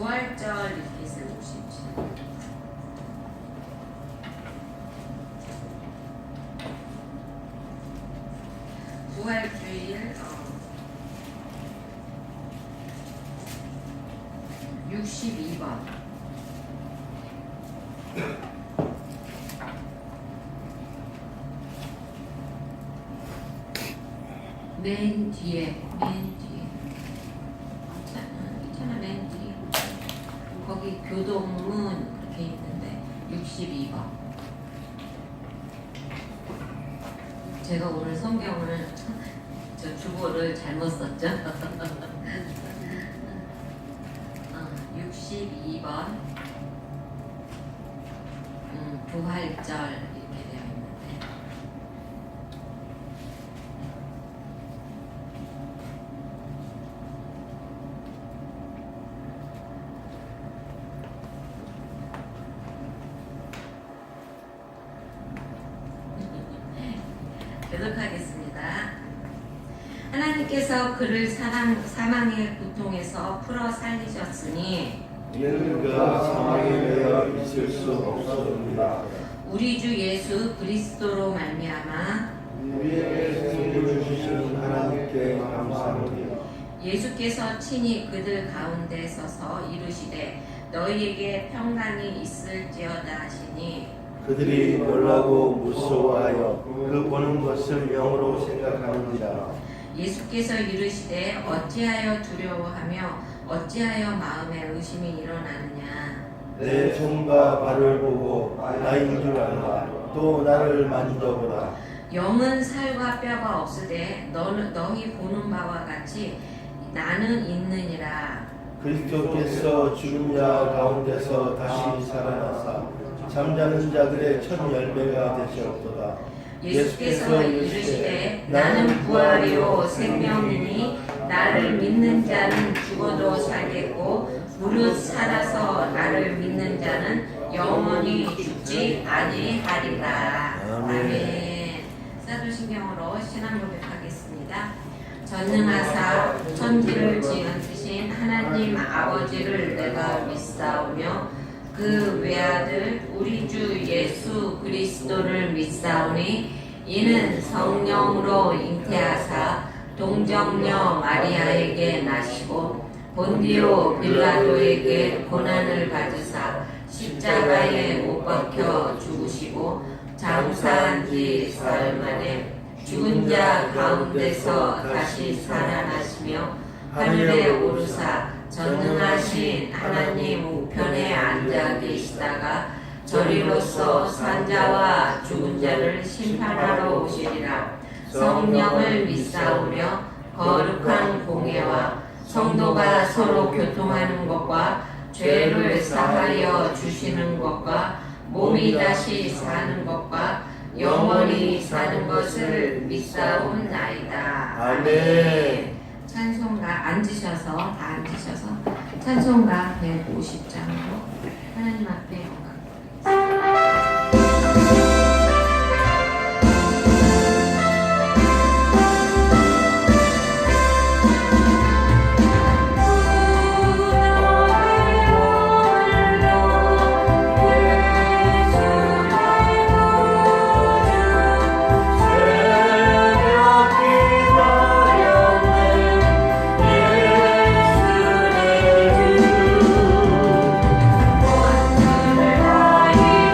부활절 리핏을 57. 부활주일 62번. 맨 뒤에 있잖아, 맨 뒤에 거기 교동문 그렇게 있는데 62번. 제가 오늘 성경을 저 주보를 잘못 썼죠. 62번 부활절 이렇게 되어 있는데 계속하겠습니다. 하나님께서 그를 사망의 고통에서 풀어 살리셨으니 이는 그가 사망에 매여 있을 수 없었습니다. 우리 주 예수 그리스도로 말미암아 우리에게 생명을 주신 하나님께 감사합니다. 예수께서 친히 그들 가운데 서서 이르시되 너희에게 평강이 있을지어다 하시니 그들이 놀라고 무서워하여 그 보는 것을 영으로 생각하는지라. 예수께서 이르시되 어찌하여 두려워하며 어찌하여 마음에 의심이 일어나느냐. 내 손과 발을 보고 나인 줄 알라. 또 나를 만져보라. 영은 살과 뼈가 없으되 너희 보는 바와 같이 나는 있느니라. 그리스도께서 죽은 자 가운데서 다시 살아나사 잠자는 자들의 첫 열매가 되셨도다. 예수께서 이르시되 나는 부활이요 생명이니 나를 믿는 자는 죽어도 살겠고 무릇 살아서 나를 믿는 자는 영원히 죽지 아니하리라. 아멘. 사도신경으로 신앙 고백하겠습니다. 전능하사 천지를 지으신 하나님 아버지를 내가 믿사오며 그 외아들 우리 주 예수 그리스도를 믿사오니 이는 성령으로 잉태하사 동정녀 마리아에게 나시고 본디오 빌라도에게 고난을 받으사 십자가에 못 박혀 죽으시고 장사한 지 사흘 만에 죽은 자 가운데서 다시 살아나시며 하늘에 오르사 전능하신 하나님 우편에 앉아 계시다가 저리로서 산자와 죽은 자를 심판하러 오시리라. 성령을 믿사오며 거룩한 공예와 성도가 서로 교통하는 것과 죄를 사하여 주시는 것과 몸이 다시 사는 것과 영원히 사는 것을 믿사옵나이다. 아멘. 찬송가 앉으셔서 다 앉으셔서 찬송가 150장으로 하나님 앞에 영광 원수를 하이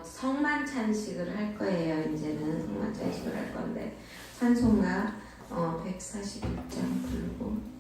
성만 찬식을 할 거예요. 이제는 성만 찬식을 할 건데 찬송가 141장 부르고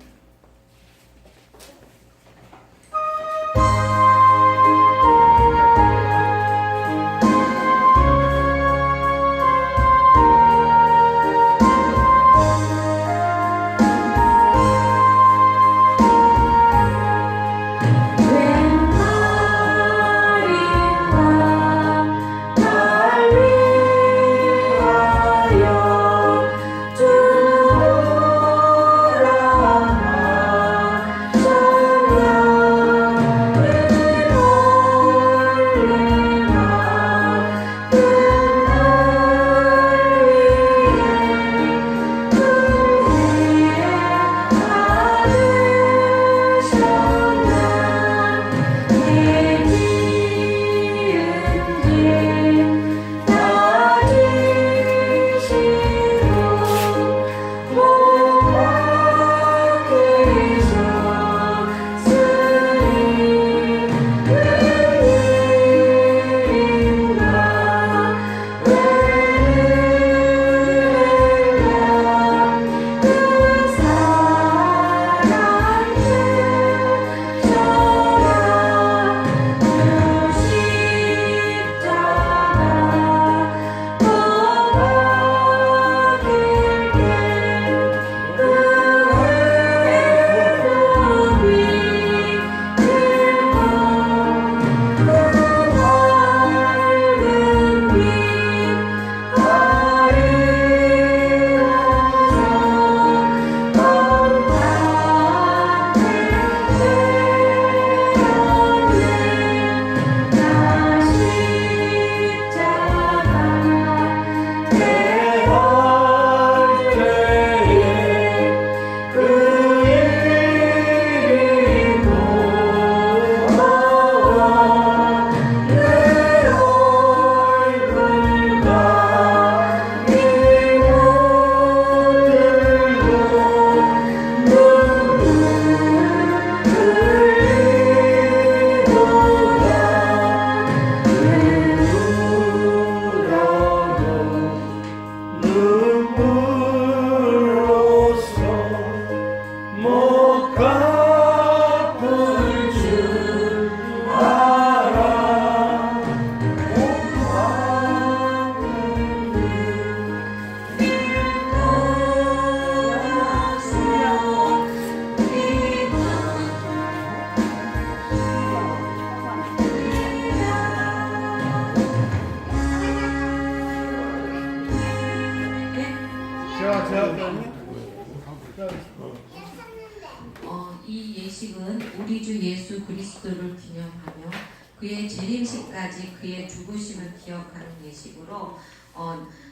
이 예식은 우리 주 예수 그리스도를 기념하며 그의 재림식까지 그의 죽으심을 기억하는 예식으로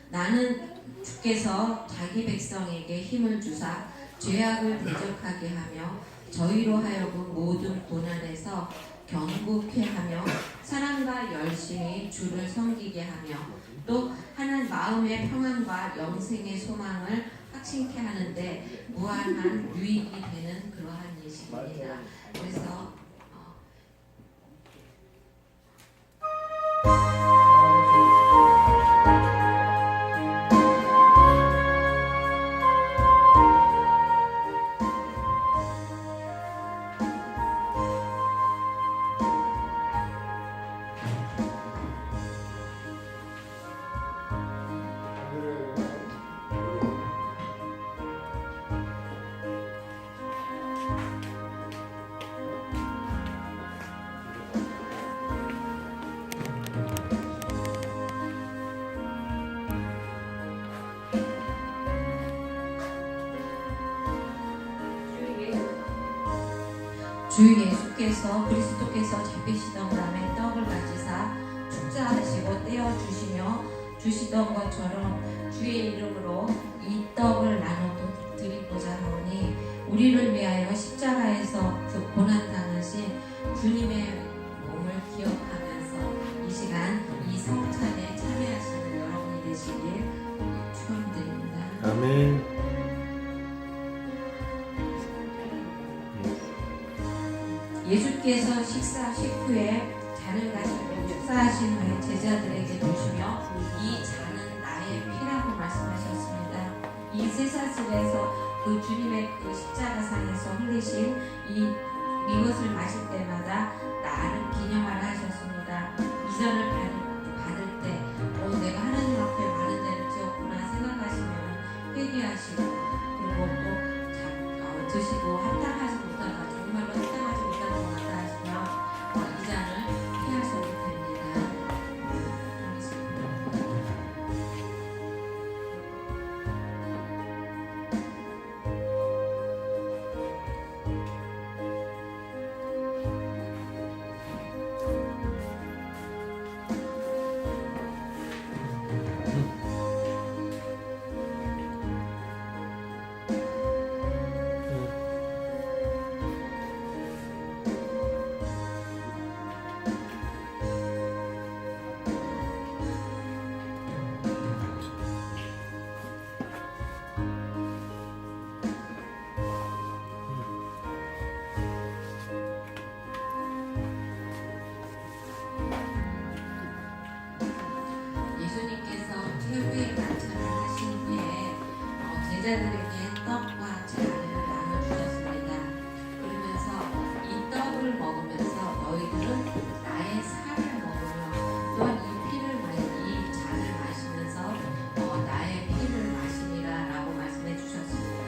나는 주께서 자기 백성에게 힘을 주사 죄악을 대적하게 하며 저희로 하여금 모든 고난에서 경고케 하며 사랑과 열심히 주를 섬기게 하며 또 하는 마음의 평안과 영생의 소망을 확신케 하는데 무한한 유익이 되는 그러한 예식입니다. 그래서 주 예수께서 그리스도께서 잡히시던 밤에 떡을 가지사 축사하시고 떼어 주시며 주시던 것처럼 주의 이름으로 이 떡을 나눠 드리고자 하오니 우리를 위하여 십자가에서 그 고난 당하신 주님의 몸을 기억하면서 이 시간 이 성찬에 참여하시는 여러분이 되시길 축원드립니다. 아멘. 예수께서 식사 식후에 잔을 가지고 축사 축사하신 후에 제자들에게 주시며 이 잔은 나의 피라고 말씀하셨습니다. 이 쇠사슬에서 그 주님의 그 십자가상에서 흘리신 이것을 마실 때마다 나를 기념하라 하셨습니다. 이 잔을 받을 때 내가 하나님 앞에 많은 죄를 지었구나 생각하시면 회개하시고 그리고 또 드시고 합당하지 못하다 정말로 합당하지 못한 것 같다 하시면 이 잔을 피하셔도 됩니다. 예수님께서 최후의 만찬을 하신 후에 제자들에게 떡과 잔을 나눠주셨습니다. 그러면서 이 떡을 먹으면서 너희들은 나의 살을 먹으며 또한 이 잔을 마시면서 나의 피를 마시니라 라고 말씀해 주셨습니다.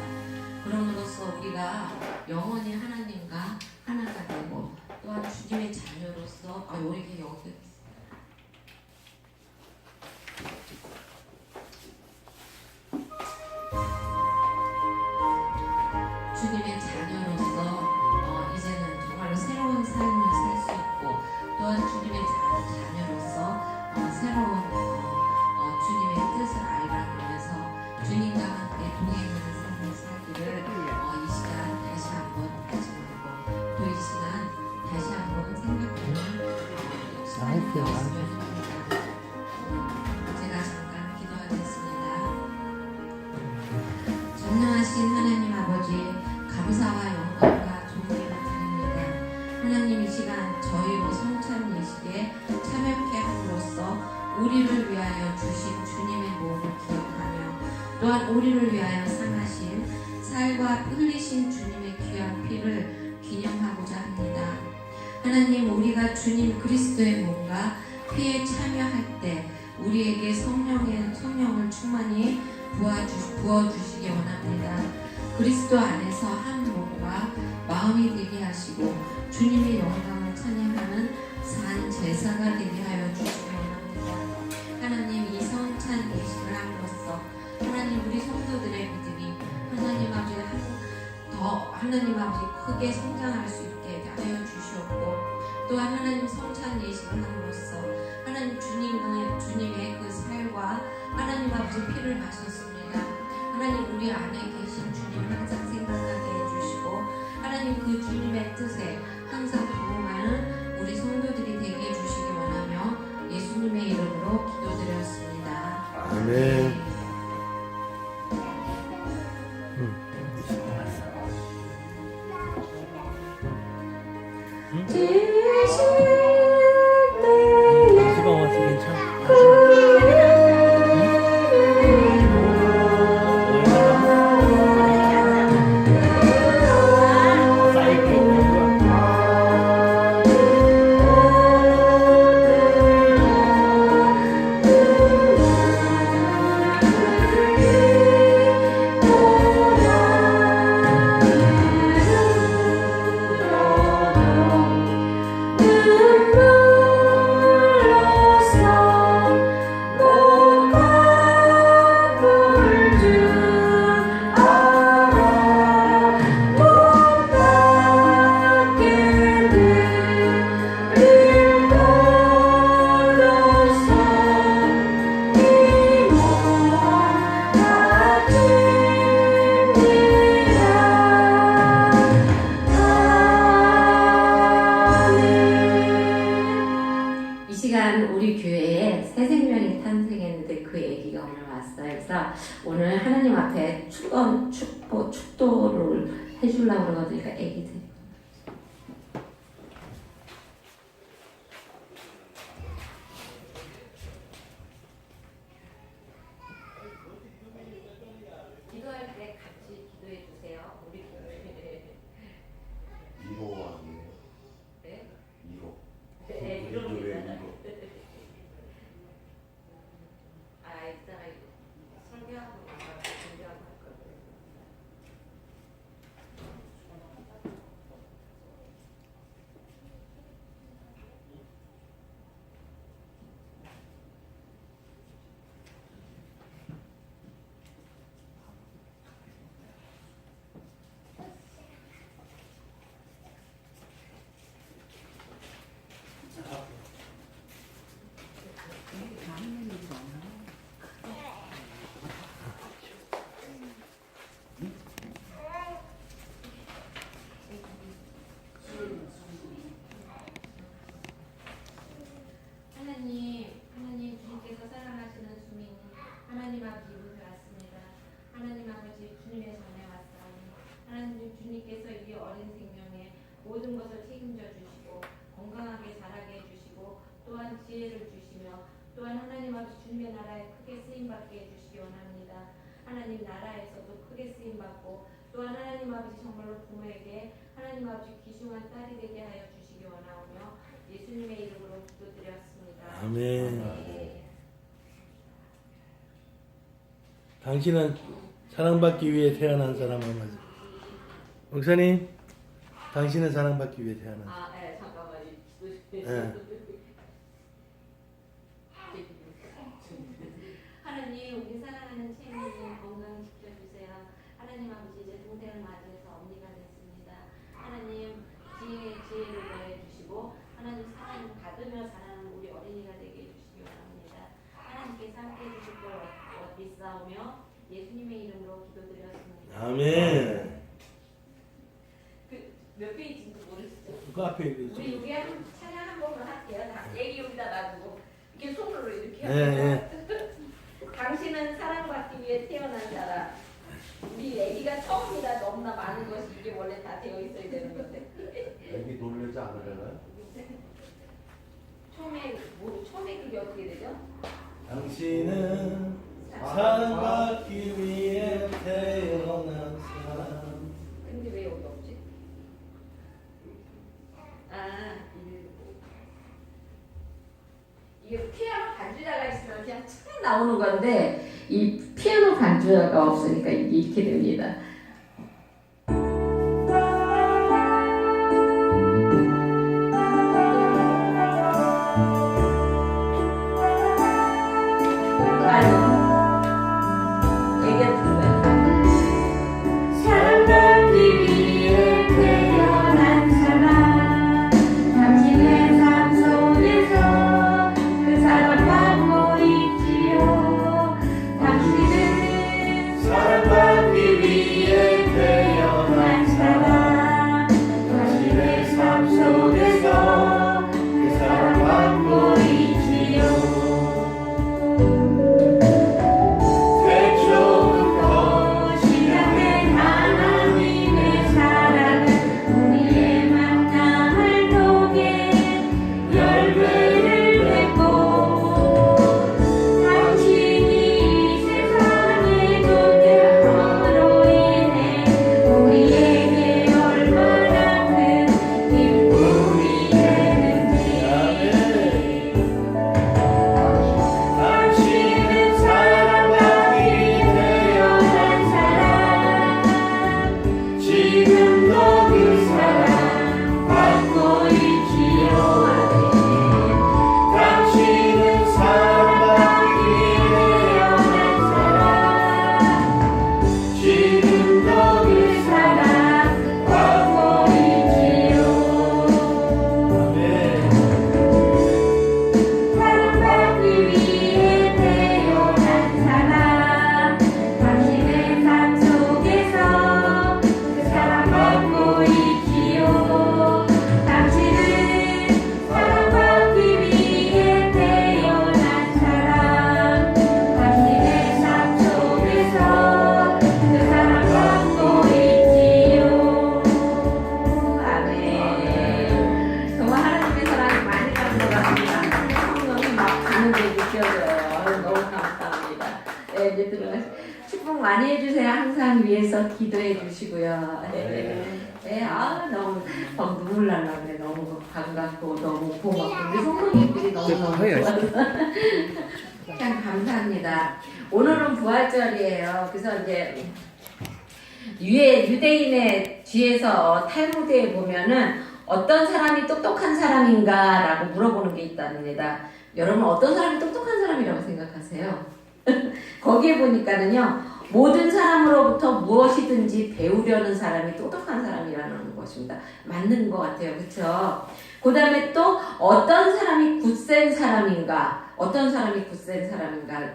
그럼으로써 우리가 영원히 하나님과 하나가 되고 또한 주님의 자녀로서 이렇게 여기 주님의 자녀로서 이제는 정말로 새로운 삶을 살 수 있고 또한 주님의 자녀로서 새로운 주님의 뜻을 알아가면서 주님과 함께 동행하는 삶을 살기를 이 시간 다시 한번 다짐하고 또 이 시간 다시 한번 생각하는 시간이 되었으면 합니다. 제가 잠깐 기도하겠습니다. 전능하신 하나님 아버지 감사와 영광과 존귀를 드립니다. 하나님 이 시간 저희로 성찬 예식에 참여케 함으로써 우리를 위하여 주신 주님의 몸을 기억하며 또한 우리를 위하여 상하신 살과 흘리신 주님의 귀한 피를 기념하고자 합니다. 하나님 우리가 주님 그리스도의 몸과 피에 참여할 때 우리에게 성령을 충만히 부어주시기 원합니다. 그리스도 안에서 한 몸과 마음이 되게 하시고 주님의 영광을 찬양하는 산 제사가 되게 하여 주시기 원합니다. 하나님 이 성찬 예식을 함으로써 하나님 우리 성도들의 믿음이 하나님 아버지 크게 성장할 수 있게 하여 주시옵고 또한 하나님 성찬 예식을 함으로써 하나님 주님의 그 살과 하나님 아버지 피를 마셨습니다. 하나님 우리 안에 계신 주님을 항상 생각하게 해주시고 하나님 그 주님의 뜻에 항상 부응하는 우리 성도들이 되게 해주시기 원하며 예수님의 이름으로 기도드렸습니다. 아멘. 수가 와서 괜찮아. 우리 교회에 새 생명이 탄생했는데 그 얘기가 오늘 왔어요. 그래서 오늘 하나님 앞에 축도를 해주려고 그러거든요. 애기들. 아버지 주님의 나라에 크게 쓰임받게 해주시기 원합니다. 하나님 나라에서도 크게 쓰임받고 또한 하나님 아버지 정말로 부모에게 하나님 아버지 귀중한 딸이 되게 하여 주시기 원하오며 예수님의 이름으로 기도드렸습니다. 아멘. 당신은 사랑받기 위해 태어난 사람 맞아. 목사님, 당신은 사랑받기 위해 태어난 사람. 네, 잠깐만요. 네. 하나님, 우리 사랑하는 채민님 건강 지켜주세요. 하나님 아버지 이제 동생을 맞이해서 언니가 됐습니다. 하나님 지혜를 더해주시고 하나님 사랑을 받으며 자라는 우리 어린이가 되게 해주시기 바랍니다. 하나님께서 함께 해주실 걸 믿사오며 예수님의 이름으로 기도드렸습니다. 아멘. 몇 페이지인지 모르시죠? 그 앞에 우리 여기 한 찬양 한 번만 할게요. 다 애기 여기다 놔두고 이렇게 손으로 이렇게 네, 당신은 사랑받기 위해 태어난 사람. 우리 애기가 처음이라 너무나 많은 것이 이게 원래 다 되어 있어야 되는 건데. 여기 놀라지 않으려나요? 처음에 그게 어떻게 되죠? 당신은 사랑받기 위해 태어난 사람. 근데 왜 여기 없지? 이게 피아노 반주자가 있으면 그냥 쭉 나오는 건데 이 피아노 반주자가 없으니까 이게 이렇게 됩니다. 축복 많이 해주세요. 항상 위해서 기도해 주시고요. 너무 눈물 날라 그래. 너무 반갑고 너무 고맙고 우리 성도님들이 너무너무 좋아서 참 감사합니다. 오늘은 부활절이에요. 그래서 이제 유대인의 뒤에서 탈무드에 보면은 어떤 사람이 똑똑한 사람인가라고 물어보는 게 있답니다. 여러분 어떤 사람이 똑똑한 사람이라고 생각하세요? 거기에 보니까는요, 모든 사람으로부터 무엇이든지 배우려는 사람이 똑똑한 사람이라는 것입니다. 맞는 것 같아요. 그렇죠? 그 다음에 또 어떤 사람이 굳센 사람인가,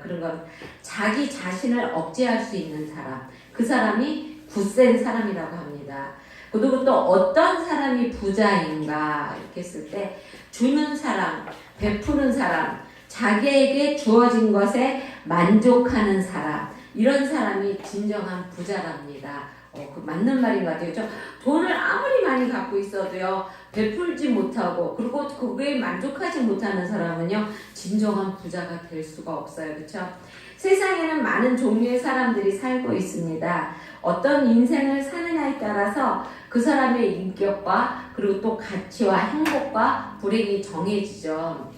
그런 건 자기 자신을 억제할 수 있는 사람, 그 사람이 굳센 사람이라고 합니다. 그리고 또 어떤 사람이 부자인가 이렇게 했을 때 주는 사람, 베푸는 사람, 자기에게 주어진 것에 만족하는 사람, 이런 사람이 진정한 부자랍니다. 그 맞는 말인 것 같아요. 돈을 아무리 많이 갖고 있어도요 베풀지 못하고 그리고 그거에 만족하지 못하는 사람은요 진정한 부자가 될 수가 없어요. 그렇죠? 세상에는 많은 종류의 사람들이 살고 있습니다. 어떤 인생을 사느냐에 따라서 그 사람의 인격과 그리고 또 가치와 행복과 불행이 정해지죠.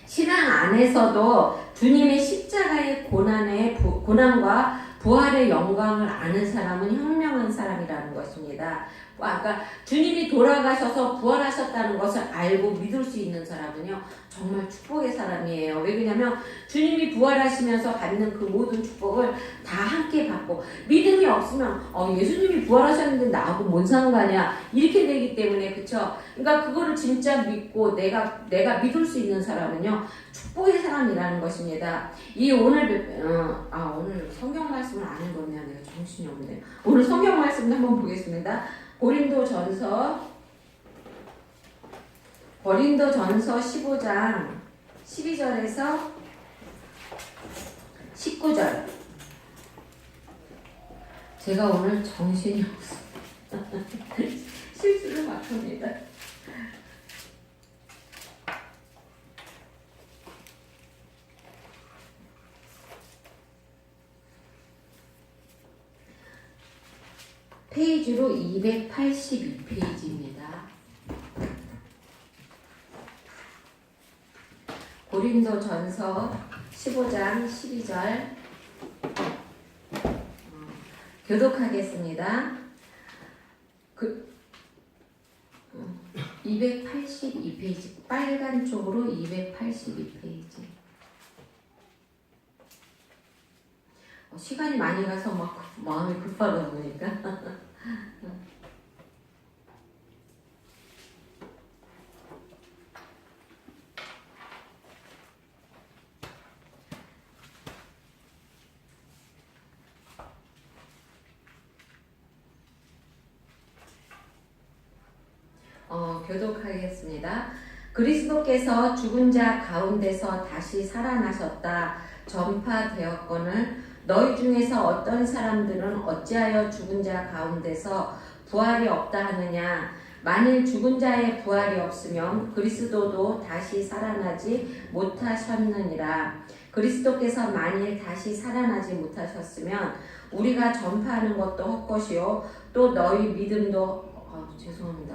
신앙 안에서도 주님의 십자가의 고난과 부활의 영광을 아는 사람은 현명한 사람이라는 것입니다. 그러니까 주님이 돌아가셔서 부활하셨다는 것을 알고 믿을 수 있는 사람은요 정말 축복의 사람이에요. 왜 그러냐면 주님이 부활하시면서 받는 그 모든 축복을 다 함께 받고 믿음이 없으면 예수님이 부활하셨는데 나하고 뭔 상관이야 이렇게 되기 때문에 그쵸? 그러니까 그거를 진짜 믿고 내가 믿을 수 있는 사람은요 축복의 사람이라는 것입니다. 오늘 성경 말씀을 안 읽었네요. 내가 정신이 없네요. 오늘 성경 말씀을 한번 보겠습니다. 고린도전서 15장 12절에서 19절. 제가 오늘 정신이 없어. 실수를 막 합니다. 페이지로 282페이지입니다. 고린도전서 15장 12절 교독하겠습니다. 282페이지 빨간 쪽으로 282페이지. 시간이 많이 가서 막 마음이 급하다 보니까 교독하겠습니다. 그리스도께서 죽은 자 가운데서 다시 살아나셨다 전파되었거늘 너희 중에서 어떤 사람들은 어찌하여 죽은 자 가운데서 부활이 없다 하느냐. 만일 죽은 자의 부활이 없으면 그리스도도 다시 살아나지 못하셨느니라. 그리스도께서 만일 다시 살아나지 못하셨으면 우리가 전파하는 것도 헛것이요 또 너희 믿음도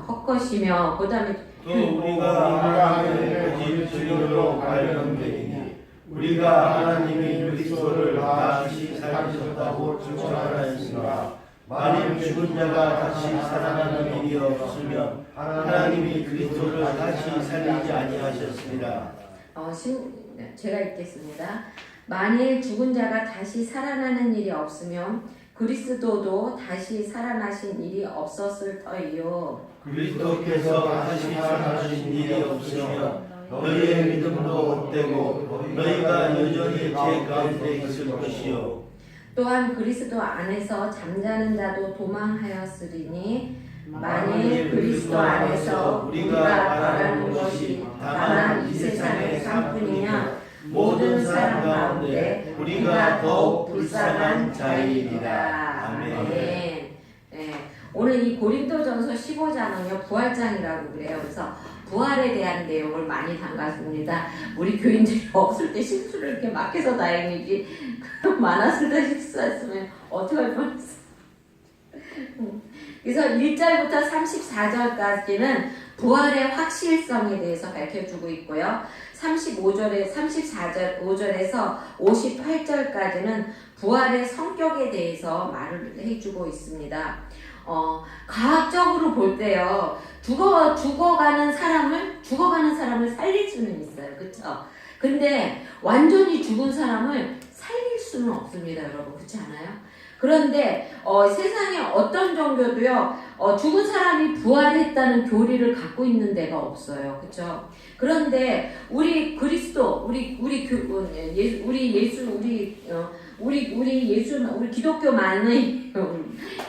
헛것이며 그 다음에 또 우리가 하나님의 증인으로 발견되니 우리가 하나님이 그리스도를 다시 살리셨다고 증언하였으나 만일 죽은 자가 다시 살아나는 일이 없으면 하나님이 그리스도를 다시 살리지 아니하셨습니다. 제가 읽겠습니다. 만일 죽은 자가 다시 살아나는 일이 없으면 그리스도도 다시 살아나신 일이 없었을 터이요. 그리스도께서 다시 살아나신 일이 없으면 너희의 믿음도 헛되고 너희가 여전히 제 가운데 있을 것이요. 또한 그리스도 안에서 잠자는 자도 도망하였으리니 만일 그리스도 안에서 우리가 바라는 것이 다만 이 세상의 삶뿐이냐 모든 사람 가운데 우리가 더욱 불쌍한 자이리라. 아멘. 오늘 이 고린도전서 15장은요 부활장이라고 그래요. 그래서 부활에 대한 내용을 많이 담갔습니다. 우리 교인들이 없을 때 실수를 이렇게 막 해서 다행이지 많았을 때 실수했으면 어떡할 뻔했어. 그래서 1절부터 34절까지는 부활의 확실성에 대해서 밝혀주고 있고요. 34절에서 58절까지는 부활의 성격에 대해서 말을 해주고 있습니다. 과학적으로 볼 때요, 죽어가는 사람을 살릴 수는 있어요. 그쵸? 근데 완전히 죽은 사람을 살릴 수는 없습니다, 여러분. 그렇지 않아요? 그런데 세상에 어떤 종교도요 죽은 사람이 부활했다는 교리를 갖고 있는 데가 없어요, 그렇죠? 그런데 우리 그리스도, 우리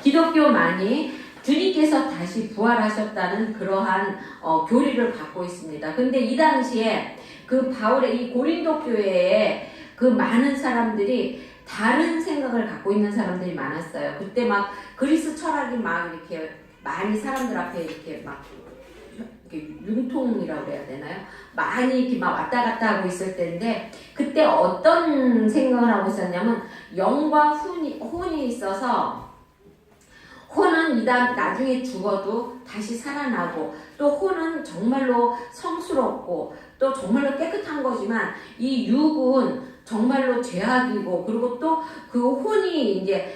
기독교만이 주님께서 다시 부활하셨다는 그러한 교리를 갖고 있습니다. 근데 이 당시에 그 바울의 이 고린도 교회에 그 많은 사람들이 다른 생각을 갖고 있는 사람들이 많았어요. 그때 막 그리스 철학이 막 이렇게 많이 사람들 앞에 이렇게 막 이렇게 융통이라고 그래야 되나요? 많이 이렇게 막 왔다 갔다 하고 있을 때인데 그때 어떤 생각을 하고 있었냐면 영과 혼이 있어서 혼은 나중에 죽어도 다시 살아나고 또 혼은 정말로 성스럽고 또 정말로 깨끗한 거지만 이 육은 정말로 죄악이고 그리고 또 그 혼이 이렇게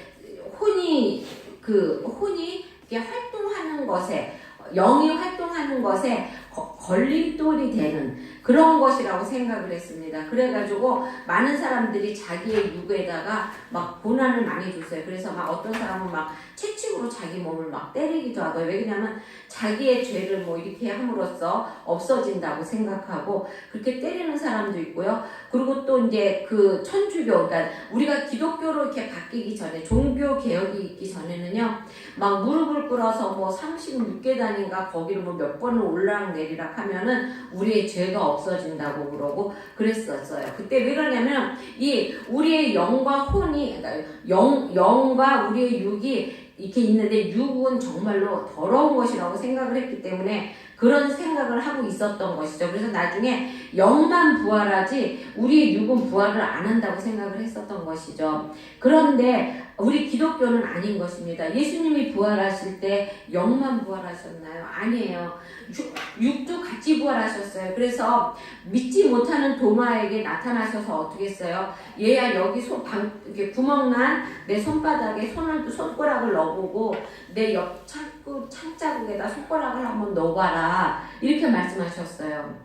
활동하는 것에 영이 활동하는 것에 걸림돌이 되는 그런 것이라고 생각을 했습니다. 그래가지고 많은 사람들이 자기의 육에다가 막 고난을 많이 줬어요. 그래서 막 어떤 사람은 막 채찍으로 자기 몸을 막 때리기도 하고요. 왜냐면 자기의 죄를 뭐 이렇게 함으로써 없어진다고 생각하고 그렇게 때리는 사람도 있고요. 그리고 또 이제 그 천주교, 그러니까 우리가 기독교로 이렇게 바뀌기 전에 종교 개혁이 있기 전에는요, 막 무릎을 꿇어서 뭐 36계단인가 거기를 뭐 몇 번을 올라락내리락 하면은 우리의 죄가 없어진다고 그러고 그랬었어요. 그때 왜 그러냐면 이 우리의 영과 혼이, 그러니까 영과 우리의 육이 이렇게 있는데 육은 정말로 더러운 것이라고 생각을 했기 때문에 그런 생각을 하고 있었던 것이죠. 그래서 나중에 영만 부활하지 우리 육은 부활을 안 한다고 생각을 했었던 것이죠. 그런데 우리 기독교는 아닌 것입니다. 예수님이 부활하실 때 영만 부활하셨나요? 아니에요. 육도 같이 부활하셨어요. 그래서 믿지 못하는 도마에게 나타나셔서 어떻게 했어요? 얘야 여기 이렇게 구멍난 내 손바닥에 손가락을 넣어보고 내 옆 창자국에다 손가락을 한번 넣어봐라. 이렇게 말씀하셨어요.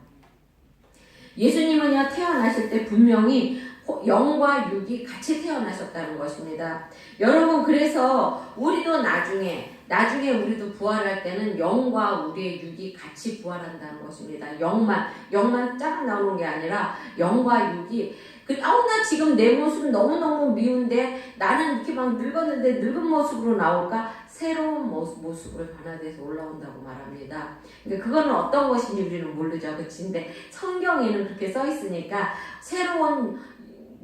예수님은요 태어나실 때 분명히 영과 육이 같이 태어나셨다는 것입니다. 여러분 그래서 우리도 나중에 우리도 부활할 때는 영과 우리의 육이 같이 부활한다는 것입니다. 영만 쫙 나오는 게 아니라 영과 육이 나 지금 내 모습 너무너무 미운데 나는 이렇게 막 늙었는데 늙은 모습으로 나올까? 새로운 모습으로 변화돼서 올라온다고 말합니다. 근데 그거는 어떤 것인지 우리는 모르죠. 그치? 근데 성경에는 그렇게 써 있으니까 새로운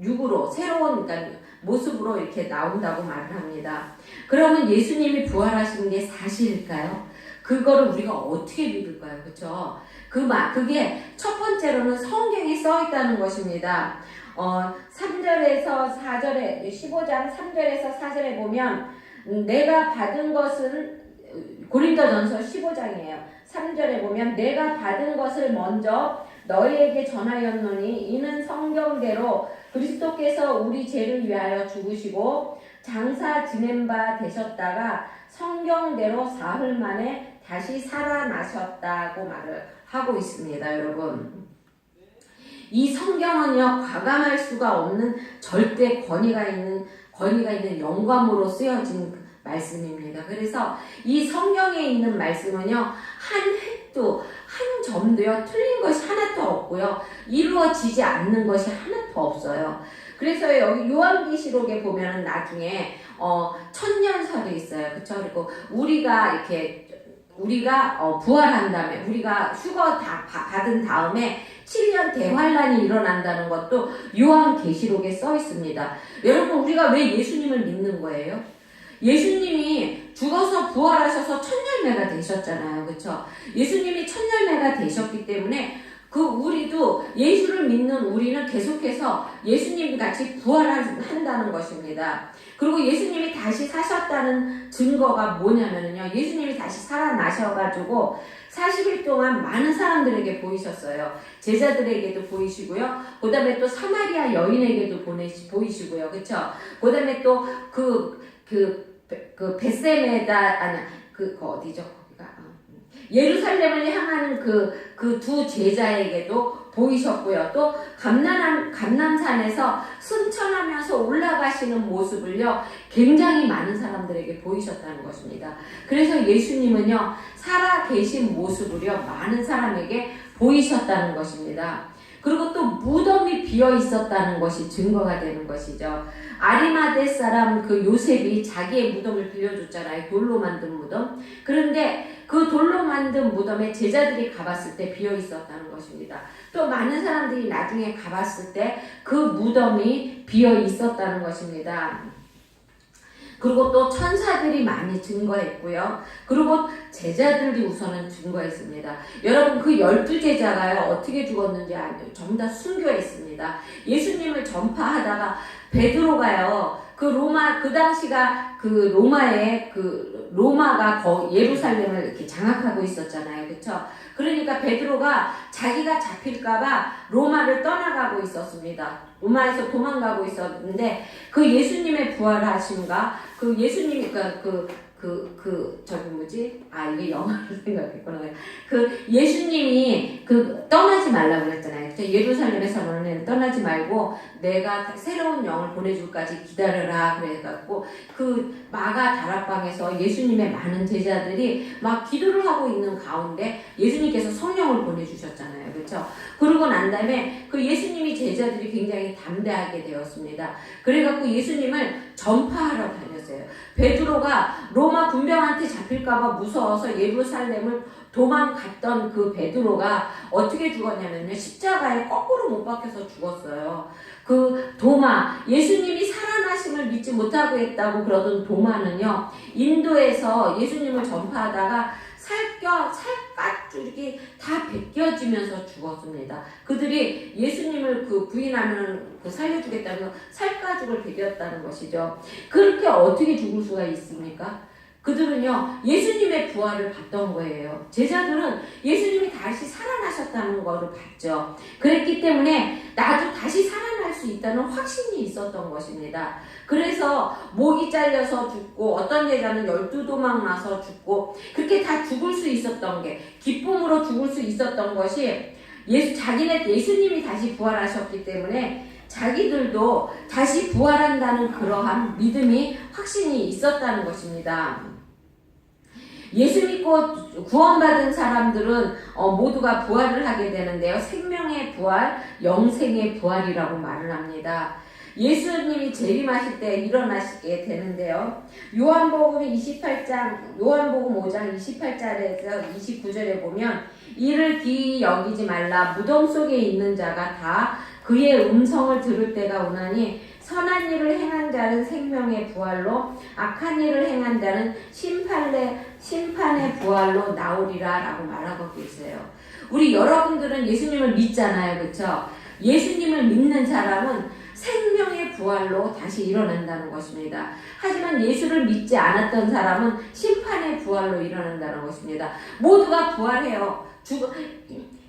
육으로, 그러니까 모습으로 이렇게 나온다고 말을 합니다. 그러면 예수님이 부활하신 게 사실일까요? 그거를 우리가 어떻게 믿을까요? 그쵸? 그게 첫 번째로는 성경에 써 있다는 것입니다. 3절에서 4절에 15장 3절에서 4절에 보면 내가 받은 것은 고린도전서 15장이에요. 3절에 보면 내가 받은 것을 먼저 너희에게 전하였노니 이는 성경대로 그리스도께서 우리 죄를 위하여 죽으시고 장사 지낸 바 되셨다가 성경대로 사흘 만에 다시 살아나셨다고 말을 하고 있습니다. 여러분 이 성경은요 과감할 수가 없는 절대 권위가 있는 영감으로 쓰여진 말씀입니다. 그래서 이 성경에 있는 말씀은요 한 획도 한 점도요 틀린 것이 하나도 없고요 이루어지지 않는 것이 하나도 없어요. 그래서 여기 요한계시록에 보면은 나중에 천년설이 있어요. 그렇죠? 그리고 우리가 부활한 다음에 우리가 휴거 다 받은 다음에 7년 대환란이 일어난다는 것도 요한계시록에 써 있습니다. 여러분 우리가 왜 예수님을 믿는 거예요? 예수님이 죽어서 부활하셔서 천열매가 되셨잖아요. 그렇죠? 예수님이 천열매가 되셨기 때문에 우리도 예수를 믿는 우리는 계속해서 예수님 같이 부활한다는 것입니다. 그리고 예수님이 다시 사셨다는 증거가 뭐냐면요. 예수님이 다시 살아나셔가지고 40일 동안 많은 사람들에게 보이셨어요. 제자들에게도 보이시고요. 그 다음에 또 사마리아 여인에게도 보이시고요. 그쵸? 그 다음에 또 어디죠? 예루살렘을 향하는 그 두 제자에게도 보이셨고요. 또 감람산에서 승천하면서 올라가시는 모습을요 굉장히 많은 사람들에게 보이셨다는 것입니다. 그래서 예수님은요 살아 계신 모습을요 많은 사람에게 보이셨다는 것입니다. 그리고 또 무덤이 비어 있었다는 것이 증거가 되는 것이죠. 아리마대 사람 그 요셉이 자기의 무덤을 빌려줬잖아요. 돌로 만든 무덤. 그런데 그 돌로 만든 무덤에 제자들이 가봤을 때 비어 있었다는 것입니다. 또 많은 사람들이 나중에 가봤을 때 그 무덤이 비어 있었다는 것입니다. 그리고 또 천사들이 많이 증거했고요. 그리고 제자들이 우선은 증거했습니다. 여러분 그 12제자가요 어떻게 죽었는지 아세요? 전부 다 순교했습니다. 예수님을 전파하다가 베드로가요 그 로마 그 당시가 그 로마에 그 로마가 예루살렘을 이렇게 장악하고 있었잖아요. 그렇죠? 그러니까 베드로가 자기가 잡힐까봐 로마를 떠나가고 있었습니다. 로마에서 도망가고 있었는데 그 예수님의 부활하심과 그 예수님이 저기 뭐지? 이게 영어를 생각했구나. 그 예수님이 떠나지 말라고 그랬잖아요. 예루살렘에서는 떠나지 말고 내가 새로운 영을 보내줄까지 기다려라. 그래갖고 그 마가 다락방에서 예수님의 많은 제자들이 막 기도를 하고 있는 가운데 예수님께서 성령을 보내주셨잖아요. 그렇죠? 그러고 난 다음에 그 예수님이 제자들이 굉장히 담대하게 되었습니다. 그래갖고 예수님을 전파하러 다녔어요. 베드로가 로마 군병한테 잡힐까봐 무서워서 예루살렘을 도망갔던 그 베드로가 어떻게 죽었냐면요. 십자가에 거꾸로 못 박혀서 죽었어요. 그 도마, 예수님이 살아나심을 믿지 못하고 했다고 그러던 도마는요. 인도에서 예수님을 전파하다가 살갗 이렇게 다 벗겨지면서 죽었습니다. 그들이 예수님을 부인하면 살려주겠다면서 살가죽을 벗겼다는 것이죠. 그렇게 어떻게 죽을 수가 있습니까? 그들은요 예수님의 부활을 봤던 거예요. 제자들은 예수님이 다시 살아나셨다는 것을 봤죠. 그랬기 때문에 나도 다시 살아날 수 있다는 확신이 있었던 것입니다. 그래서 목이 잘려서 죽고 어떤 제자는 12도망 나서 죽고 그렇게 다 죽을 수 있었던 게 기쁨으로 죽을 수 있었던 것이 예수님이 다시 부활하셨기 때문에 자기들도 다시 부활한다는 그러한 믿음이 확신이 있었다는 것입니다. 예수 믿고 구원받은 사람들은 모두가 부활을 하게 되는데요. 생명의 부활, 영생의 부활이라고 말을 합니다. 예수님이 재림하실 때 일어나시게 되는데요. 요한복음 5장 28절에서 29절에 보면 이를 기이 여기지 말라. 무덤 속에 있는 자가 다 그의 음성을 들을 때가 오나니 선한 일을 행한 자는 생명의 부활로 악한 일을 행한 자는 심판의 부활로 나오리라 라고 말하고 있어요. 우리 여러분들은 예수님을 믿잖아요. 그렇죠? 예수님을 믿는 사람은 생명의 부활로 다시 일어난다는 것입니다. 하지만 예수를 믿지 않았던 사람은 심판의 부활로 일어난다는 것입니다. 모두가 부활해요.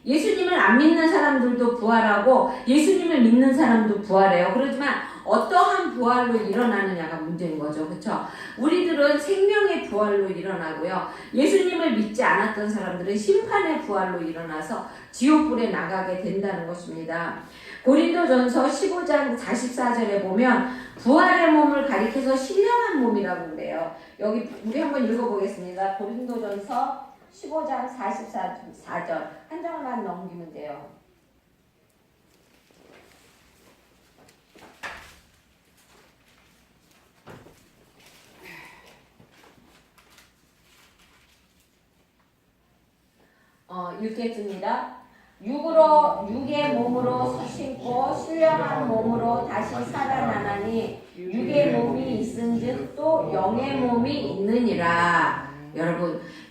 예수님을 안 믿는 사람들도 부활하고 예수님을 믿는 사람도 부활해요. 그렇지만 어떠한 부활로 일어나느냐가 문제인 거죠. 그렇죠? 우리들은 생명의 부활로 일어나고요. 예수님을 믿지 않았던 사람들은 심판의 부활로 일어나서 지옥불에 나가게 된다는 것입니다. 고린도전서 15장 44절에 보면 부활의 몸을 가리켜서 신령한 몸이라고 그래요. 여기 우리 한번 읽어보겠습니다. 고린도전서 15장 44절 한 장만 넘기면 돼요. 읽겠습니다. 육의 몸으로 신고 신령한 몸으로 다시 살아나나니 육의 몸이 있은즉 또 영의 몸이 있느니라.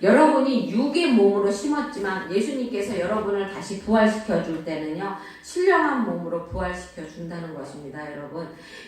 여러분이 육의 몸으로 심었지만 예수님께서 여러분을 다시 부활시켜 줄 때는요 신령한 몸으로 부활시켜 준다는 것입니다.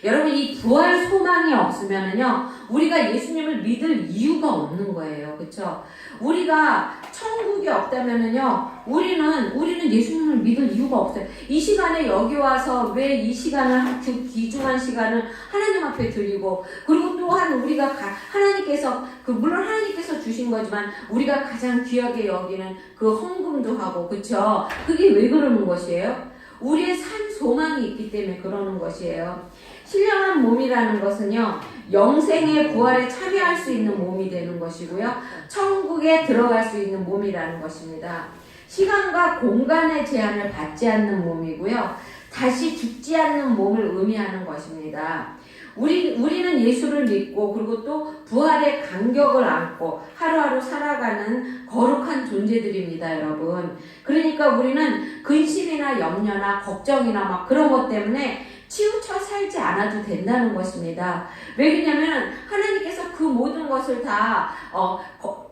여러분 이 부활 소망이 없으면은요 우리가 예수님을 믿을 이유가 없는 거예요. 그렇죠? 우리가 천국이 없다면은요 우리는 예수님을 믿을 이유가 없어요. 이 시간에 여기 와서 왜 이 시간을 귀중한 시간을 하나님 앞에 드리고 그리고 또한 우리가 하나님께서 물론 하나님께서 주신 거지만 우리가 가장 귀하게 여기는 그 헌금도 하고 그쵸? 그게 왜 그러는 것이에요? 우리의 삶 소망이 있기 때문에 그러는 것이에요. 신령한 몸이라는 것은요 영생의 부활에 참여할 수 있는 몸이 되는 것이고요 천국에 들어갈 수 있는 몸이라는 것입니다. 시간과 공간의 제한을 받지 않는 몸이고요. 다시 죽지 않는 몸을 의미하는 것입니다. 우리는 예수를 믿고 그리고 또 부활의 간격을 안고 하루하루 살아가는 거룩한 존재들입니다, 여러분. 그러니까 우리는 근심이나 염려나 걱정이나 막 그런 것 때문에 치우쳐 살지 않아도 된다는 것입니다. 왜냐면 하나님께서 그 모든 것을 다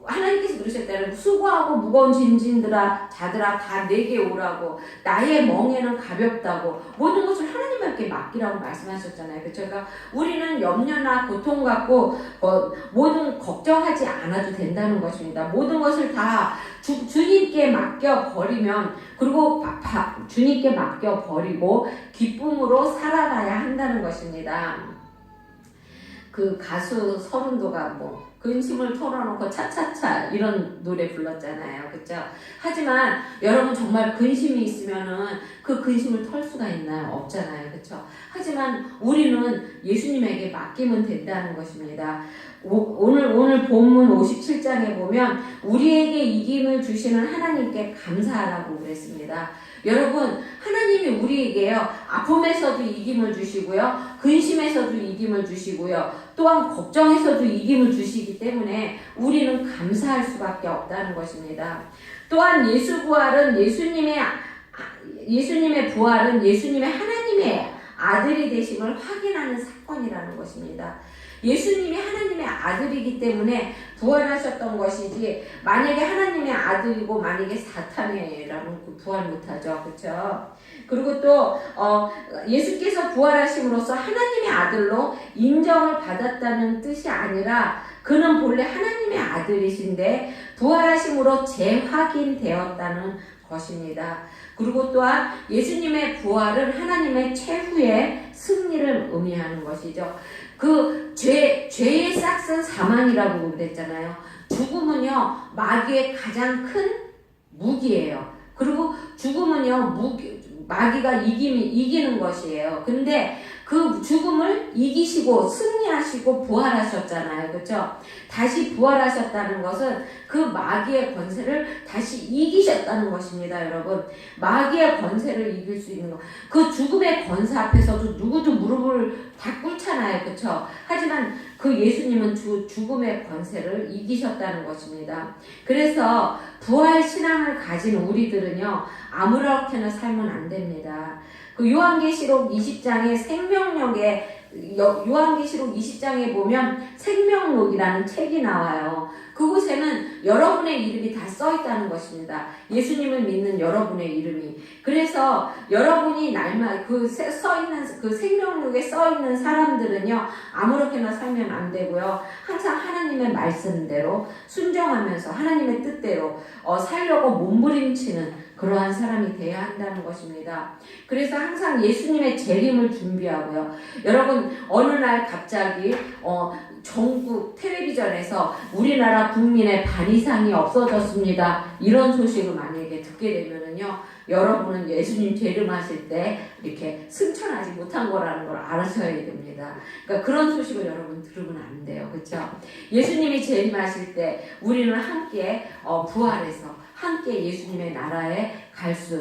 하나님께서 그러셨다는 수고하고 무거운 짐진들아 자들아 다 내게 오라고 나의 멍에는 가볍다고 모든 것을 하나님께 맡기라고 말씀하셨잖아요. 그렇죠? 그러니까 우리는 염려나 고통 갖고 모든 걱정하지 않아도 된다는 것입니다. 모든 것을 다 주님께 맡겨버리면 그리고 주님께 맡겨버리고 기쁨으로 살아가야 한다는 것입니다. 그 가수 서른도가 근심을 털어놓고 차차차 이런 노래 불렀잖아요. 그쵸? 하지만 여러분 정말 근심이 있으면은 그 근심을 털 수가 있나요? 없잖아요. 그쵸? 하지만 우리는 예수님에게 맡기면 된다는 것입니다. 오늘 본문 57장에 보면 우리에게 이김을 주시는 하나님께 감사하라고 그랬습니다. 여러분, 하나님이 우리에게요, 아픔에서도 이김을 주시고요, 근심에서도 이김을 주시고요, 또한 걱정에서도 이김을 주시기 때문에 우리는 감사할 수밖에 없다는 것입니다. 또한 예수님의 부활은 예수님의 하나님의 아들이 되심을 확인하는 사건이라는 것입니다. 예수님이 하나님의 아들이기 때문에 부활하셨던 것이지 만약에 하나님의 아들이고 만약에 사탄이라면 부활 못하죠. 그렇죠? 그리고 또 예수께서 부활하심으로써 하나님의 아들로 인정을 받았다는 뜻이 아니라 그는 본래 하나님의 아들이신데 부활하심으로 재확인되었다는 것입니다. 그리고 또한 예수님의 부활은 하나님의 최후의 승리를 의미하는 것이죠. 그 죄의 싹슨 사망이라고 그랬잖아요. 죽음은요, 마귀의 가장 큰 무기예요. 그리고 죽음은요, 마귀가 이기는 것이에요. 근데 그 죽음을 이기시고 승리하시고 부활하셨잖아요. 그렇죠? 다시 부활하셨다는 것은 그 마귀의 권세를 다시 이기셨다는 것입니다, 여러분. 마귀의 권세를 이길 수 있는 것. 그 죽음의 권세 앞에서도 누구도 무릎을 다 꿇잖아요. 그렇죠? 하지만 그 예수님은 죽음의 권세를 이기셨다는 것입니다. 그래서 부활 신앙을 가진 우리들은요, 아무렇게나 살면 안 됩니다. 그 요한계시록 20장에 요한계시록 20장에 보면 생명록이라는 책이 나와요. 그곳에는 여러분의 이름이 다 써 있다는 것입니다. 예수님을 믿는 여러분의 이름이. 그래서 여러분이 날마다 그 생명록에 써 있는 사람들은요, 아무렇게나 살면 안 되고요. 항상 하나님의 말씀대로 순종하면서 하나님의 뜻대로 살려고 몸부림치는 그러한 사람이 되어야 한다는 것입니다. 그래서 항상 예수님의 재림을 준비하고요. 여러분, 어느 날 갑자기 전국 텔레비전에서 우리나라 국민의 반 이상이 없어졌습니다. 이런 소식을 만약에 듣게 되면은요, 여러분은 예수님 재림하실 때 이렇게 승천하지 못한 거라는 걸 알아셔야 됩니다. 그러니까 그런 소식을 여러분 들으면 안 돼요. 그렇죠? 예수님이 재림하실 때 우리는 함께 부활해서 함께 예수님의 나라에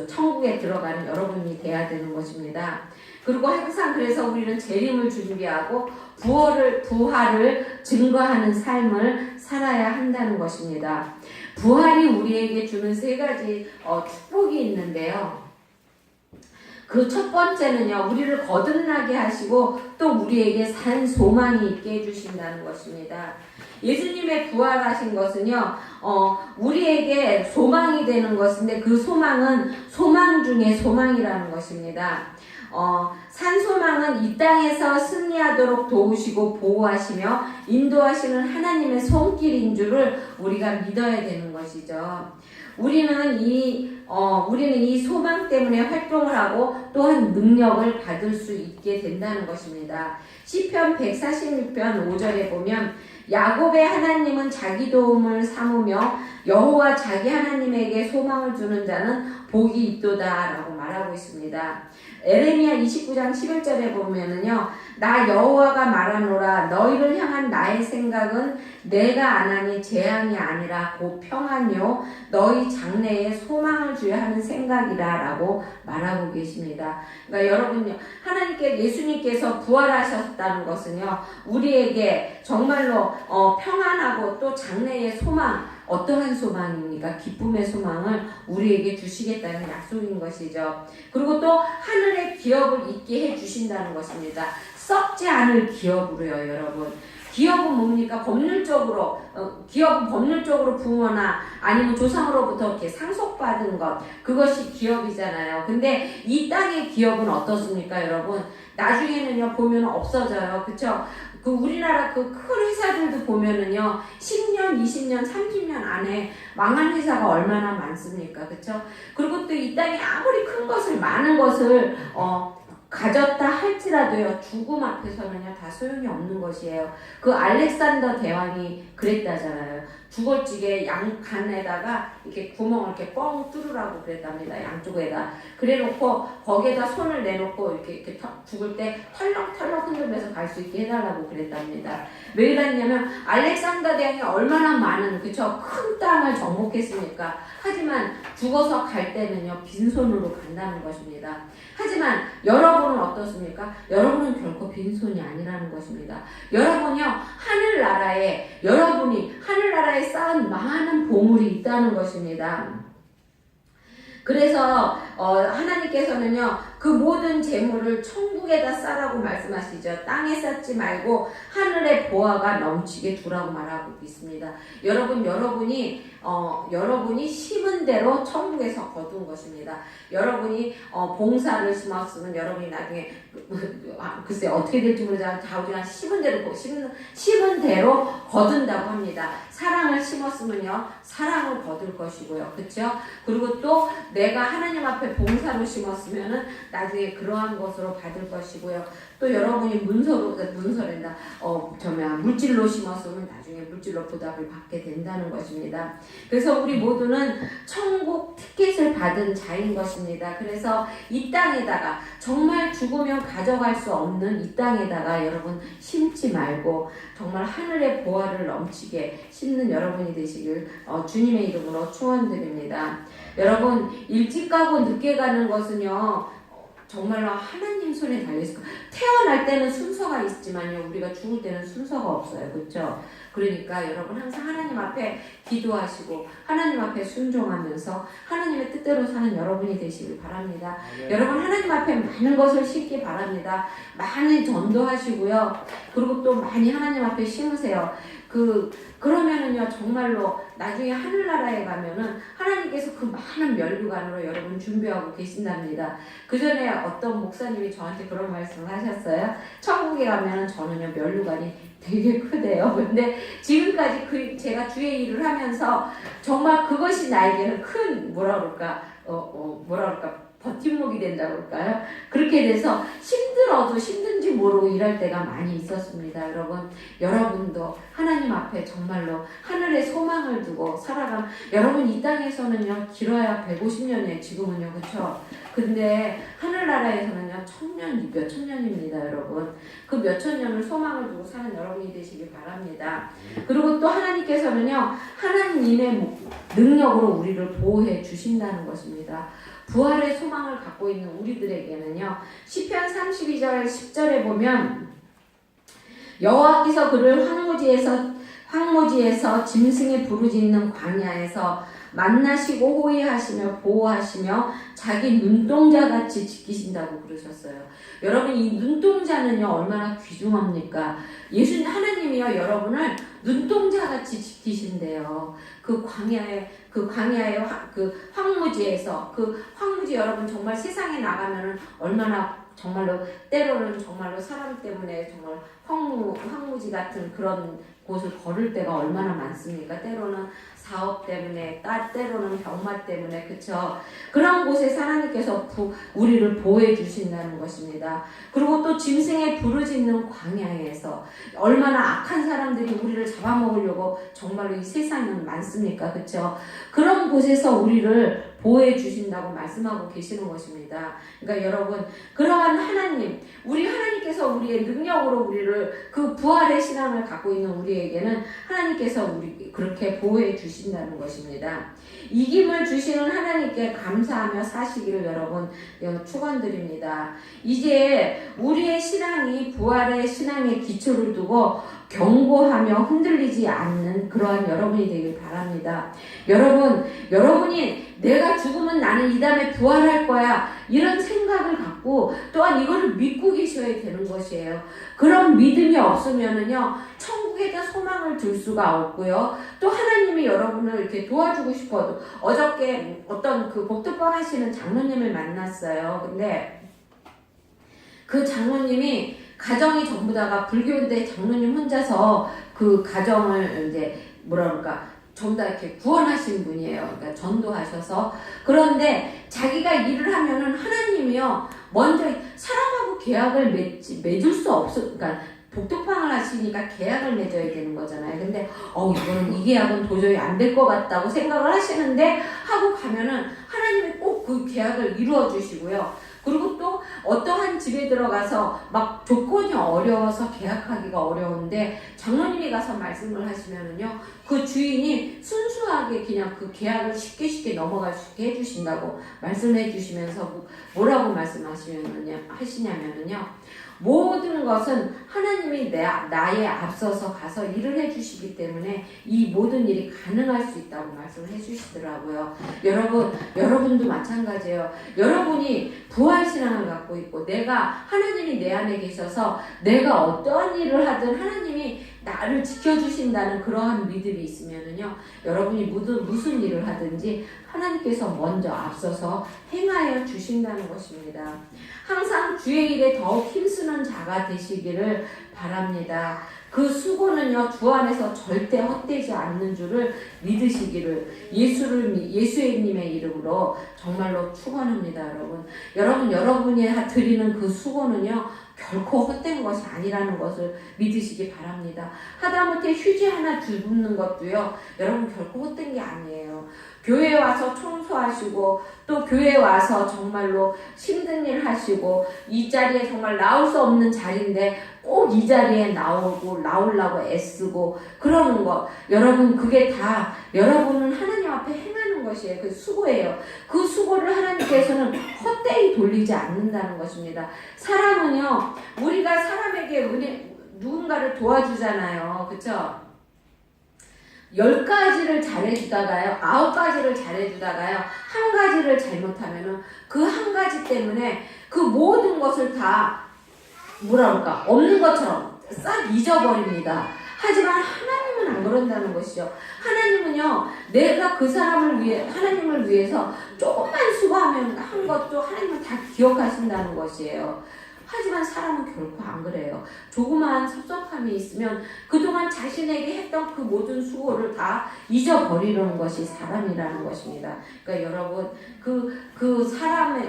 천국에 들어가는 여러분이 돼야 되는 것입니다. 그리고 항상 그래서 우리는 재림을 준비하고 부활을 증거하는 삶을 살아야 한다는 것입니다. 부활이 우리에게 주는 세 가지 축복이 있는데요. 그 첫 번째는요, 우리를 거듭나게 하시고 또 우리에게 산 소망이 있게 해주신다는 것입니다. 예수님의 부활하신 것은요, 우리에게 소망이 되는 것인데 그 소망은 소망 중에 소망이라는 것입니다. 산 소망은 이 땅에서 승리하도록 도우시고 보호하시며 인도하시는 하나님의 손길인 줄을 우리가 믿어야 되는 것이죠. 우리는 이 우리는 이 소망 때문에 활동을 하고 또한 능력을 받을 수 있게 된다는 것입니다. 시편 146편 5절에 보면 야곱의 하나님은 자기 도움을 삼으며 여호와 자기 하나님에게 소망을 두는 자는 복이 있도다 라고 말하고 있습니다. 에레미야 29장 11절에 보면은요, 나 여호와가 말하노라 너희를 향한 나의 생각은 내가 안 하니 재앙이 아니라 곧 평안이요 너희 장래에 소망을 주야 하는 생각이라 라고 말하고 계십니다. 그러니까 여러분요, 예수님께서 부활하셨다는 것은요, 우리에게 정말로 평안하고 또 장래의 소망, 어떠한 소망입니까? 기쁨의 소망을 우리에게 주시겠다는 약속인 것이죠. 그리고 또 하늘의 기업을 있게 해주신다는 것입니다. 썩지 않을 기업으로요, 여러분. 기업은 뭡니까? 기업은 법률적으로 부모나 아니면 조상으로부터 이렇게 상속받은 것, 그것이 기업이잖아요. 근데 이 땅의 기업은 어떻습니까, 여러분? 나중에는요, 보면 없어져요. 그쵸? 우리나라 큰 회사들도 보면은요, 10년, 20년, 30년 안에 망한 회사가 얼마나 많습니까? 그쵸? 그리고 또 이 땅에 아무리 많은 것을, 가졌다 할지라도요, 죽음 앞에서는요, 다 소용이 없는 것이에요. 그 알렉산더 대왕이 그랬다잖아요. 주걱지게 양간에다가 이렇게 구멍을 이렇게 뻥 뚫으라고 그랬답니다. 양쪽에다. 그래 놓고 거기에다 손을 내놓고 이렇게 죽을 때 털렁털렁 흔들면서 갈 수 있게 해달라고 그랬답니다. 왜 그랬냐면 알렉산더 대왕이 얼마나 많은 큰 땅을 정복했습니까? 하지만 죽어서 갈 때는요, 빈손으로 간다는 것입니다. 하지만 여러분은 어떻습니까? 여러분은 결코 빈손이 아니라는 것입니다. 여러분이요, 여러분이 하늘나라에 쌓은 많은 보물이 있다는 것입니다. 그래서 하나님께서는요, 그 모든 재물을 천국에다 쌓라고 말씀하시죠. 땅에 쌓지 말고 하늘의 보화가 넘치게 두라고 말하고 있습니다. 여러분이 심은 대로 천국에서 거둔 것입니다. 여러분이 봉사를 심었으면 여러분이 나중에 글쎄 어떻게 될지 모르지만 자우지간 심은 대로 거둔다고 합니다. 사랑을 심었으면요, 사랑을 거둘 것이고요. 그렇죠? 그리고 또 내가 하나님 앞에 봉사로 심었으면은 나중에 그러한 것으로 받을 것이고요. 또 여러분이 물질로 심었으면 나중에 물질로 보답을 받게 된다는 것입니다. 그래서 우리 모두는 천국 티켓을 받은 자인 것입니다. 그래서 이 땅에다가 정말 죽으면 가져갈 수 없는 이 땅에다가 여러분 심지 말고 정말 하늘의 보화를 넘치게 심는 여러분이 되시길 주님의 이름으로 축원드립니다. 여러분, 일찍 가고 늦게 가는 것은요, 정말로 하나님 손에 달려있을 거예요. 태어날 때는 순서가 있지만요, 우리가 죽을 때는 순서가 없어요. 그렇죠? 그러니까 여러분 항상 하나님 앞에 기도하시고 하나님 앞에 순종하면서 하나님의 뜻대로 사는 여러분이 되시길 바랍니다. 여러분 하나님 앞에 많은 것을 심기 바랍니다. 많이 전도하시고요. 그리고 또 많이 하나님 앞에 심으세요. 그러면은요, 정말로 나중에 하늘나라에 가면은 하나님께서 그 많은 면류관으로 여러분 준비하고 계신답니다. 그 전에 어떤 목사님이 저한테 그런 말씀을 하셨어요. 천국에 가면은 저는요, 면류관이 되게 크대요. 근데 지금까지 제가 주의 일을 하면서 정말 그것이 나에게는 큰 버팀목이 된다고 할까요? 그렇게 돼서 힘들어도 힘든지 모르고 일할 때가 많이 있었습니다. 여러분도 하나님 앞에 정말로 하늘의 소망을 두고 여러분 이 땅에서는요, 길어야 150년이에요. 지금은요, 그쵸? 근데 하늘나라에서는요, 몇 천년입니다, 여러분. 그 몇 천년을 소망을 두고 사는 여러분이 되시길 바랍니다. 그리고 또 하나님께서는요, 하나님의 능력으로 우리를 보호해 주신다는 것입니다. 부활의 소망을 갖고 있는 우리들에게는요, 시편 32절 10절에 보면 여호와께서 그를 황무지에서 짐승의 부르짖는 광야에서 만나시고 호위하시며 보호하시며 자기 눈동자같이 지키신다고 그러셨어요. 여러분, 이 눈동자는요, 얼마나 귀중합니까? 하나님이요, 여러분을 눈동자같이 지키신대요. 황무지에서, 황무지 여러분 정말 세상에 나가면은 얼마나 정말로 때로는 정말로 사람 때문에 정말 황무지 같은 그런 곳을 걸을 때가 얼마나 많습니까? 때로는 사업 때문에, 때로는 병마 때문에, 그쵸? 그런 곳에서 하나님께서 우리를 보호해 주신다는 것입니다. 그리고 또 짐승의 부르짖는 광야에서 얼마나 악한 사람들이 우리를 잡아먹으려고 정말로 이 세상은 많습니까? 그쵸? 그런 곳에서 우리를 보호해 주신다고 말씀하고 계시는 것입니다. 그러니까 여러분, 그러한 하나님, 우리 하나님께서 우리의 능력으로 우리를 그 부활의 신앙을 갖고 있는 우리에게는 하나님께서 우리 그렇게 보호해 주신다는 것입니다. 이김을 주시는 하나님께 감사하며 사시기를 여러분 축원드립니다. 이제 우리의 신앙이 부활의 신앙의 기초를 두고 경고하며 흔들리지 않는 그러한 여러분이 되길 바랍니다. 여러분이 내가 죽으면 나는 이 다음에 부활할 거야 이런 생각을 갖고 또한 이거를 믿고 계셔야 되는 것이에요. 그런 믿음이 없으면은요 천국에다 소망을 둘 수가 없고요. 또 하나님이 여러분을 이렇게 도와주고 싶어도 어저께 어떤 그 복덕방 하시는 장로님을 만났어요. 근데 그 장로님이 가정이 전부 다가 불교인데 장로님 혼자서 그 가정을 이제 전부 다 이렇게 구원하신 분이에요. 그러니까 전도하셔서. 그런데 자기가 일을 하면은 하나님이요 먼저 사람하고 계약을 맺을 수 그러니까 복덕방을 하시니까 계약을 맺어야 되는 거잖아요. 근데 이거는 이 계약은 도저히 안 될 것 같다고 생각을 하시는데 하고 가면은 하나님이 꼭 그 계약을 이루어 주시고요. 그리고 또 어떠한 집에 들어가서 막 조건이 어려워서 계약하기가 어려운데 장로님이 가서 말씀을 하시면은요 그 주인이 순수하게 그냥 그 계약을 쉽게 넘어갈 수 있게 해주신다고 말씀해 주시면서 뭐라고 하시냐면은요 모든 것은 하나님이 나에 앞서서 가서 일을 해주시기 때문에 이 모든 일이 가능할 수 있다고 말씀을 해주시더라고요. 여러분도 마찬가지예요. 여러분이 부활신앙을 갖고 있고 하나님이 내 안에 계셔서 내가 어떠한 일을 하든 하나님이 나를 지켜주신다는 그러한 믿음이 있으면은요 여러분이 무슨 일을 하든지 하나님께서 먼저 앞서서 행하여 주신다는 것입니다. 항상 주의 일에 더욱 힘쓰는 자가 되시기를 바랍니다. 그 수고는요 주 안에서 절대 헛되지 않는 줄을 믿으시기를 예수님의 이름으로 정말로 축원합니다. 여러분이 드리는 그 수고는요 결코 헛된 것이 아니라는 것을 믿으시기 바랍니다. 하다못해 휴지 하나 주는 것도요 여러분 결코 헛된 게 아니에요. 교회에 와서 청소하시고 또 교회에 와서 정말로 힘든 일 하시고 이 자리에 정말 나올 수 없는 자리인데 꼭 이 자리에 나오려고 애쓰고 그러는 것 여러분 그게 다 여러분은 하나님 앞에 행하는 것이에요. 그 수고예요. 그 수고를 하나님께서는 헛되이 돌리지 않는다는 것입니다. 사람은요 우리가 사람에게 누군가를 도와주잖아요. 그쵸? 10가지를 잘해주다가요 9가지를 잘해주다가요 1가지를 잘못하면은 그 1가지 때문에 그 모든 것을 다 없는 것처럼 싹 잊어버립니다. 하지만 하나님은 안 그런다는 것이죠. 하나님은요 내가 그 사람을 위해 하나님을 위해서 조금만 수고하면 한 것도 하나님은 다 기억하신다는 것이에요. 하지만 사람은 결코 안 그래요. 조그마한 섭섭함이 있으면 그동안 자신에게 했던 그 모든 수고를 다 잊어버리는 것이 사람이라는 것입니다. 그러니까 여러분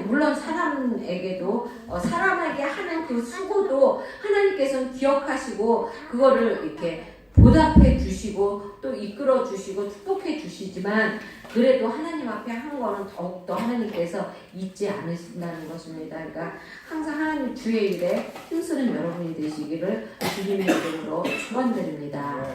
물론 사람에게도 사람에게 하는 그 수고도 하나님께서는 기억하시고 그거를 이렇게 보답해 주시고 또 이끌어 주시고 축복해 주시지만 그래도 하나님 앞에 한 거는 더욱더 하나님께서 잊지 않으신다는 것입니다. 그러니까 항상 하나님 주의 일에 힘쓰는 여러분이 되시기를 주님의 이름으로 축원드립니다.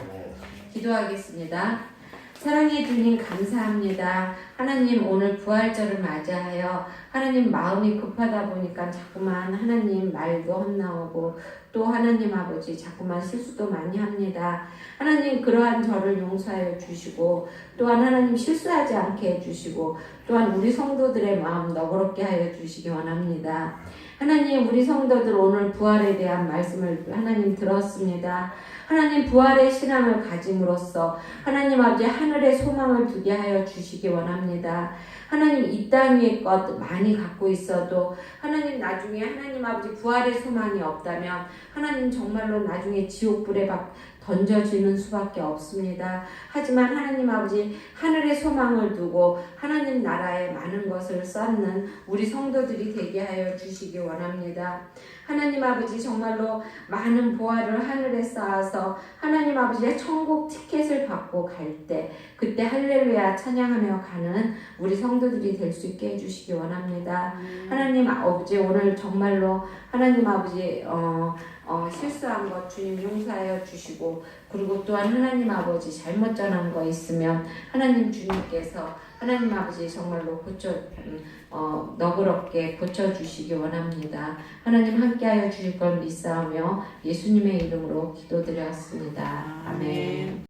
기도하겠습니다. 사랑해 주님 감사합니다. 하나님 오늘 부활절을 맞이하여 하나님 마음이 급하다 보니까 자꾸만 하나님 말도 헛나오고 또 하나님 아버지 자꾸만 실수도 많이 합니다. 하나님 그러한 저를 용서하여 주시고 또한 하나님 실수하지 않게 해주시고 또한 우리 성도들의 마음 너그럽게 하여 주시기 원합니다. 하나님 우리 성도들 오늘 부활에 대한 말씀을 하나님 들었습니다. 하나님 부활의 신앙을 가짐으로써 하나님 아버지 하늘의 소망을 두게 하여 주시기 원합니다. 하나님 이 땅 위의 것 많이 갖고 있어도 하나님 나중에 하나님 아버지 부활의 소망이 없다면 하나님 정말로 나중에 지옥불에 던져지는 수밖에 없습니다. 하지만 하나님 아버지 하늘의 소망을 두고 하나님 나라에 많은 것을 쌓는 우리 성도들이 되게 하여 주시기 원합니다. 하나님 아버지 정말로 많은 보화를 하늘에 쌓아서 하나님 아버지의 천국 티켓을 받고 갈 때 그때 할렐루야 찬양하며 가는 우리 성도들이 될 수 있게 해주시기 원합니다. 하나님 아버지 오늘 정말로 하나님 아버지 실수한 것 주님 용서하여 주시고 그리고 또한 하나님 아버지 잘못 전한 거 있으면 하나님 주님께서 하나님 아버지 정말로 너그럽게 고쳐주시기 원합니다. 하나님 함께하여 주실 걸 믿사오며 예수님의 이름으로 기도드렸습니다. 아멘.